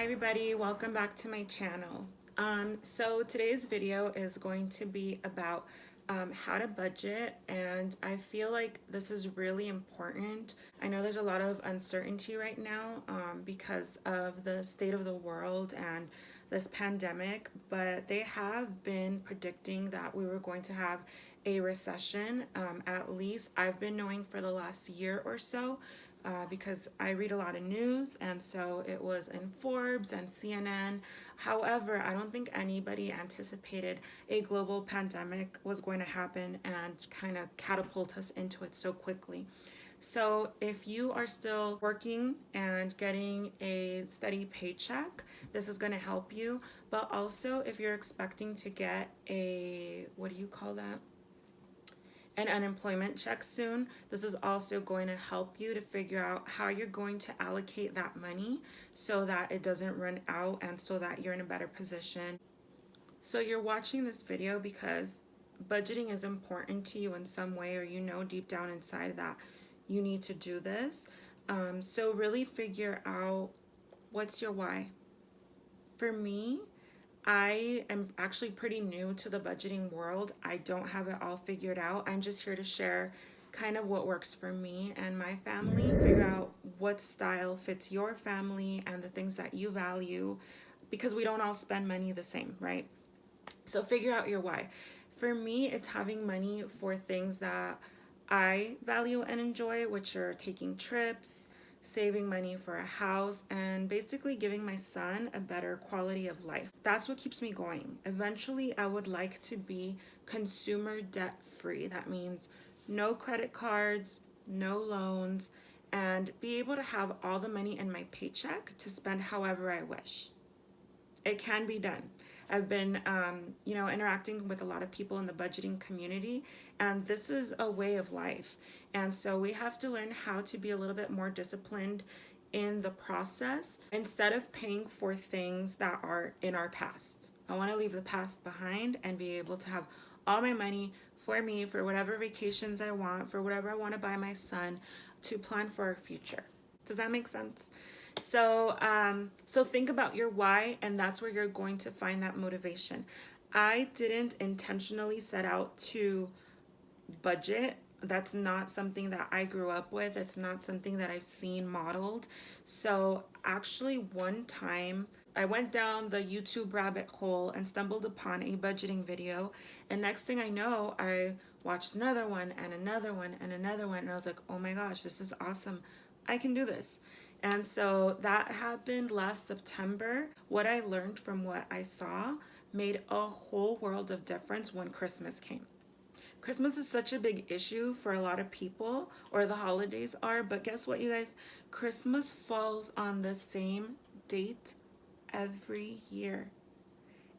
Hi everybody, welcome back to my channel. So today's video is going to be about how to budget, and I feel like this is really important. I know there's a lot of uncertainty right now because of the state of the world and this pandemic, but they have been predicting that we were going to have a recession. At least I've been knowing for the last year or so, because I read a lot of news, and so it was in Forbes and CNN. However, I don't think anybody anticipated a global pandemic was going to happen and kind of catapult us into it so quickly. So if you are still working and getting a steady paycheck, this is going to help you. But also if you're expecting to get a, what do you call that? An unemployment check soon, this is also going to help you to figure out how you're going to allocate that money so that it doesn't run out and so that you're in a better position. So you're watching this video because budgeting is important to you in some way, or you know deep down inside that you need to do this. So really figure out what's your why. For me, I am actually pretty new to the budgeting world. I don't have it all figured out. I'm just here to share kind of what works for me and my family, figure out what style fits your family and the things that you value, because we don't all spend money the same, right? So figure out your why. For me, it's having money for things that I value and enjoy, which are taking trips, saving money for a house, and basically giving my son a better quality of life. That's what keeps me going. Eventually, I would like to be consumer debt free. That means no credit cards, no loans, and be able to have all the money in my paycheck to spend however I wish. It can be done. I've been, interacting with a lot of people in the budgeting community, and this is a way of life. And so we have to learn how to be a little bit more disciplined in the process instead of paying for things that are in our past. I want to leave the past behind and be able to have all my money for me, for whatever vacations I want, for whatever I want to buy my son, to plan for our future. Does that make sense? So think about your why, and that's where you're going to find that motivation. I didn't intentionally set out to budget. That's not something that I grew up with. It's not something that I've seen modeled. So actually one time I went down the YouTube rabbit hole and stumbled upon a budgeting video, and next thing I know, I watched another one and another one and another one, and I was like, oh my gosh, this is awesome. I can do this. And so that happened last September. What I learned from what I saw made a whole world of difference when Christmas came. Christmas is such a big issue for a lot of people, or the holidays are, but guess what, you guys? Christmas falls on the same date every year.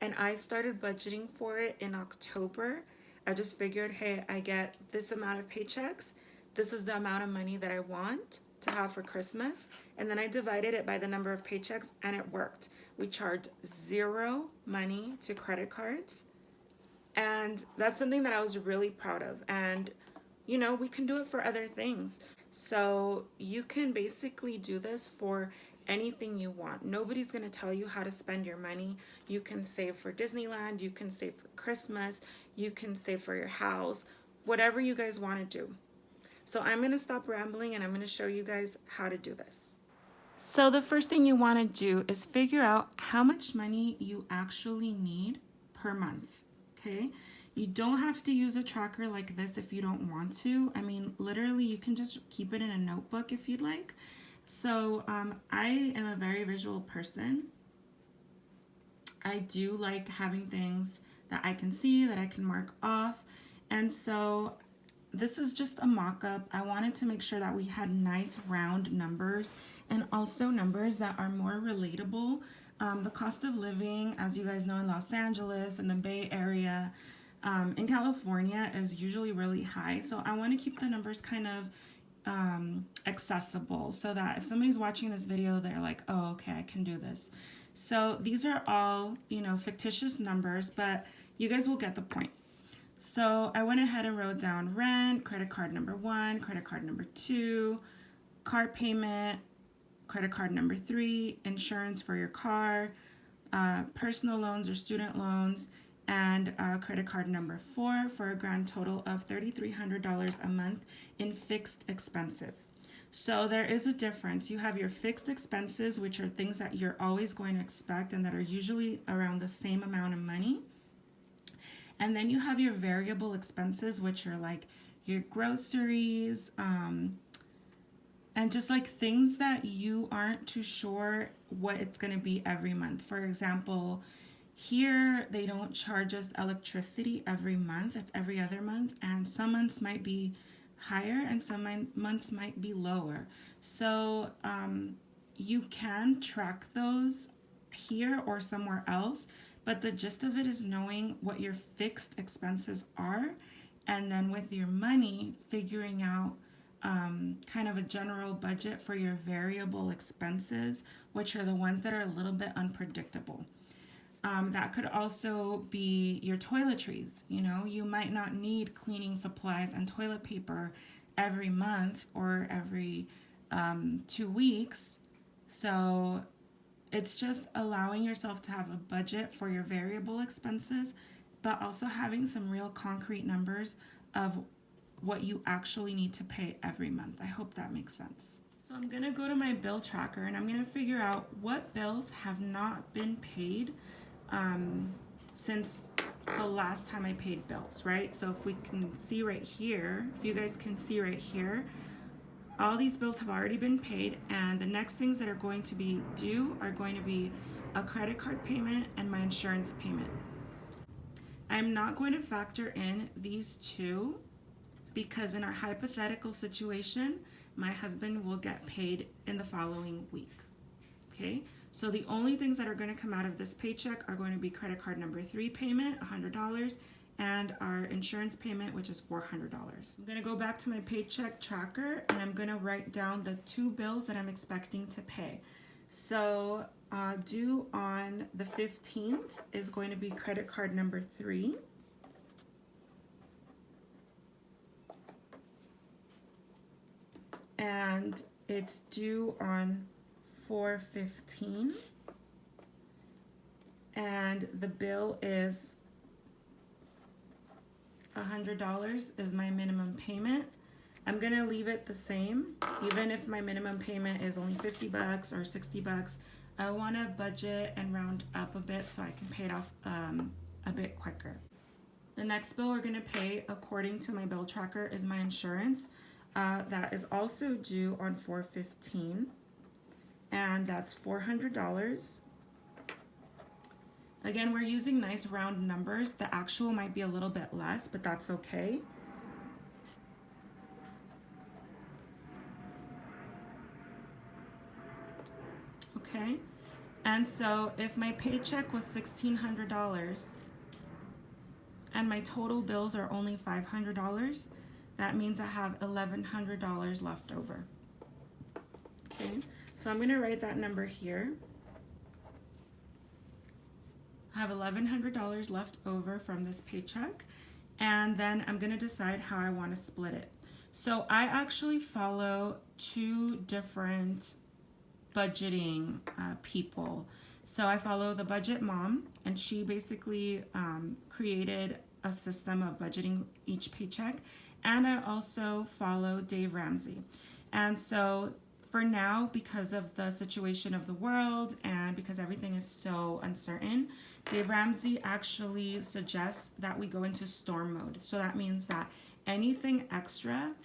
And I started budgeting for it in October. I just figured, hey, I get this amount of paychecks. This is the amount of money that I want to have for Christmas. And then I divided it by the number of paychecks, and it worked. We charged zero money to credit cards. And that's something that I was really proud of. And, we can do it for other things. So you can basically do this for anything you want. Nobody's going to tell you how to spend your money. You can save for Disneyland. You can save for Christmas. You can save for your house. Whatever you guys want to do. So I'm going to stop rambling, and I'm going to show you guys how to do this. So the first thing you want to do is figure out how much money you actually need per month. Okay, you don't have to use a tracker like this if you don't want to. I mean, literally, you can just keep it in a notebook if you'd like. So I am a very visual person. I do like having things that I can see, that I can mark off. And so this is just a mock-up. I wanted to make sure that we had nice round numbers, and also numbers that are more relatable. The cost of living, as you guys know, in Los Angeles and the Bay Area, in California, is usually really high. So I want to keep the numbers kind of accessible, so that if somebody's watching this video, they're like, oh, okay, I can do this. So these are all, fictitious numbers, but you guys will get the point. So I went ahead and wrote down rent, credit card number 1, credit card number 2, car payment, credit card number 3, insurance for your car, personal loans or student loans, and credit card number 4 for a grand total of $3,300 a month in fixed expenses. So there is a difference. You have your fixed expenses, which are things that you're always going to expect and that are usually around the same amount of money. And then you have your variable expenses, which are like your groceries, and just like things that you aren't too sure what it's going to be every month. For example, here they don't charge us electricity every month, it's every other month, and some months might be higher and some months might be lower. So you can track those here or somewhere else, but the gist of it is knowing what your fixed expenses are, and then with your money figuring out kind of a general budget for your variable expenses, which are the ones that are a little bit unpredictable. That could also be your toiletries. You know, you might not need cleaning supplies and toilet paper every month or every 2 weeks. So it's just allowing yourself to have a budget for your variable expenses, but also having some real concrete numbers of what you actually need to pay every month. I hope that makes sense. So I'm going to go to my bill tracker and I'm going to figure out what bills have not been paid since the last time I paid bills, right? So if we can see right here, if you guys can see right here, all these bills have already been paid, and the next things that are going to be due are going to be a credit card payment and my insurance payment. I'm not going to factor in these two because in our hypothetical situation, my husband will get paid in the following week. Okay, so the only things that are going to come out of this paycheck are going to be credit card number 3 payment, $100, and our insurance payment, which is $400. I'm going to go back to my paycheck tracker and I'm going to write down the 2 bills that I'm expecting to pay. So due on the 15th is going to be credit card number 3. And it's due on 4/15. And the bill is $100 is my minimum payment. I'm gonna leave it the same, even if my minimum payment is only 50 bucks or 60 bucks. I wanna budget and round up a bit so I can pay it off a bit quicker. The next bill we're gonna pay according to my bill tracker is my insurance. That is also due on 4/15, and that's $400. Again, we're using nice round numbers. The actual might be a little bit less, but that's okay. Okay, and so if my paycheck was $1,600 and my total bills are only $500, that means I have $1,100 left over. Okay, so I'm gonna write that number here. I have $1,100 left over from this paycheck, and then I'm gonna decide how I wanna split it. So I actually follow 2 different budgeting people. So I follow the Budget Mom, and she basically created a system of budgeting each paycheck. And I also follow Dave Ramsey. And so for now, because of the situation of the world and because everything is so uncertain, Dave Ramsey actually suggests that we go into storm mode. So that means that anything extra,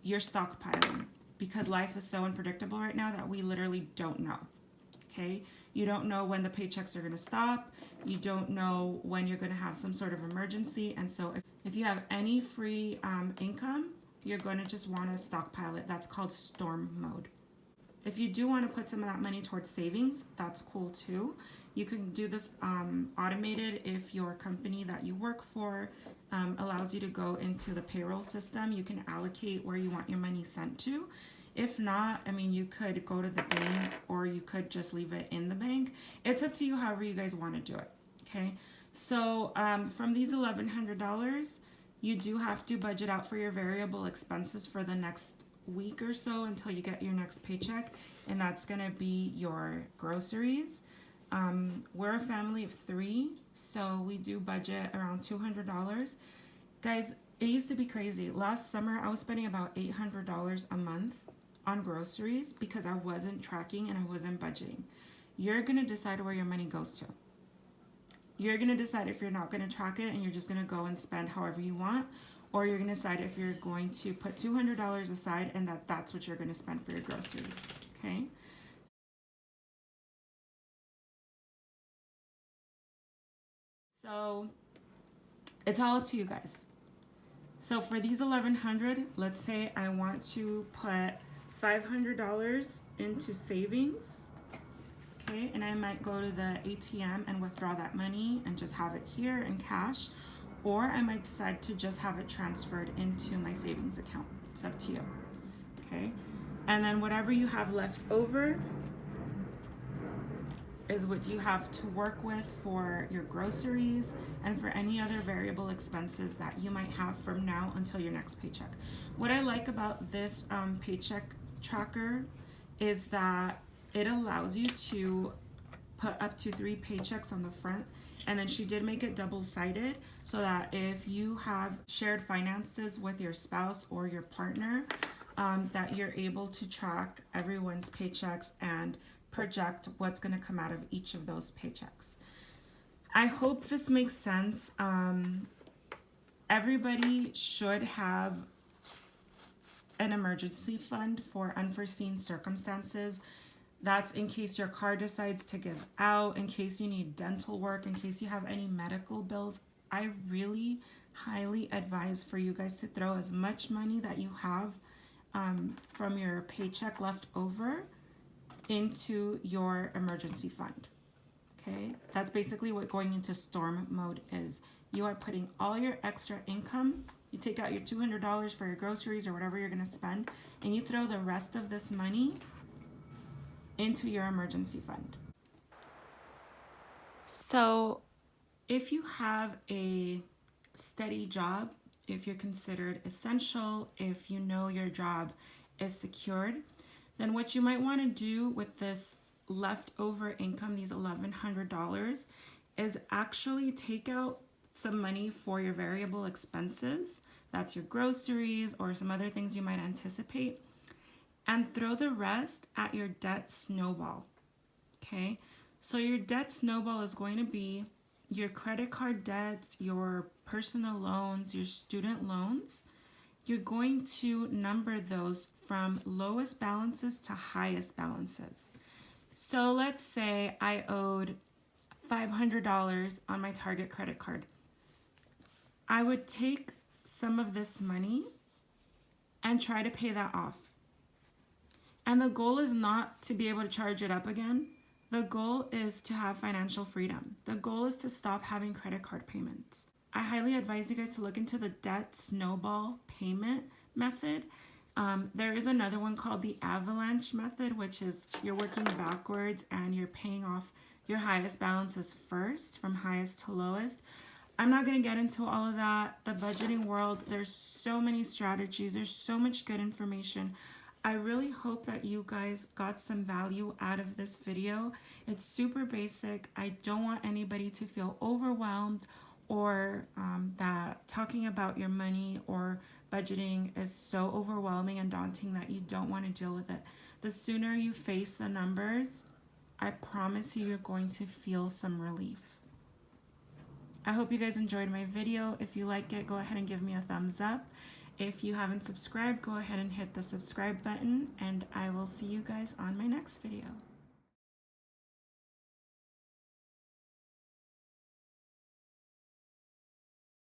you're stockpiling, because life is so unpredictable right now that we literally don't know. Okay? You don't know when the paychecks are going to stop. You don't know when you're going to have some sort of emergency. And so if you have any free income, you're going to just want to stockpile it. That's called storm mode. If you do want to put some of that money towards savings, that's cool too. You can do this automated if your company that you work for allows you to go into the payroll system. You can allocate where you want your money sent to. If not, I mean, you could go to the bank or you could just leave it in the bank. It's up to you however you guys want to do it, okay? So from these $1,100, you do have to budget out for your variable expenses for the next week or so until you get your next paycheck, and that's gonna be your groceries. We're a family of 3, so we do budget around $200. Guys, it used to be crazy. Last summer, I was spending about $800 a month on groceries because I wasn't tracking and I wasn't budgeting. You're gonna decide where your money goes to. You're gonna decide if you're not gonna track it and you're just gonna go and spend however you want, or you're gonna decide if you're going to put $200 aside and that's what you're gonna spend for your groceries, okay? So it's all up to you guys. So for these 1,100, let's say I want to put $500 into savings, okay? And I might go to the ATM and withdraw that money and just have it here in cash, or I might decide to just have it transferred into my savings account. It's up to you, okay? And then whatever you have left over is what you have to work with for your groceries and for any other variable expenses that you might have from now until your next paycheck. What I like about this paycheck tracker is that it allows you to put up to 3 paychecks on the front, and then she did make it double-sided so that if you have shared finances with your spouse or your partner, that you're able to track everyone's paychecks and project what's going to come out of each of those paychecks. I hope this makes sense. Everybody should have an emergency fund for unforeseen circumstances. That's in case your car decides to give out, in case you need dental work, in case you have any medical bills. I really highly advise for you guys to throw as much money that you have from your paycheck left over into your emergency fund. Okay, that's basically what going into storm mode is. You are putting all your extra income, you take out your $200 for your groceries or whatever you're going to spend, and you throw the rest of this money into your emergency fund. So if you have a steady job, if you're considered essential, if you know your job is secured, then what you might want to do with this leftover income, these $1,100, is actually take out some money for your variable expenses. That's your groceries or some other things you might anticipate, and throw the rest at your debt snowball. Okay, so your debt snowball is going to be your credit card debts, your personal loans, your student loans. You're going to number those from lowest balances to highest balances. So let's say I owed $500 on my Target credit card. I would take some of this money and try to pay that off. And the goal is not to be able to charge it up again. The goal is to have financial freedom. The goal is to stop having credit card payments. I highly advise you guys to look into the debt snowball payment method. There is another one called the avalanche method, which is you're working backwards and you're paying off your highest balances first from highest to lowest. I'm not going to get into all of that. The budgeting world, there's so many strategies. There's so much good information. I really hope that you guys got some value out of this video. It's super basic. I don't want anybody to feel overwhelmed or that talking about your money or budgeting is so overwhelming and daunting that you don't want to deal with it. The sooner you face the numbers, I promise you, you're going to feel some relief. I hope you guys enjoyed my video. If you like it, go ahead and give me a thumbs up. If you haven't subscribed, go ahead and hit the subscribe button, and I will see you guys on my next video.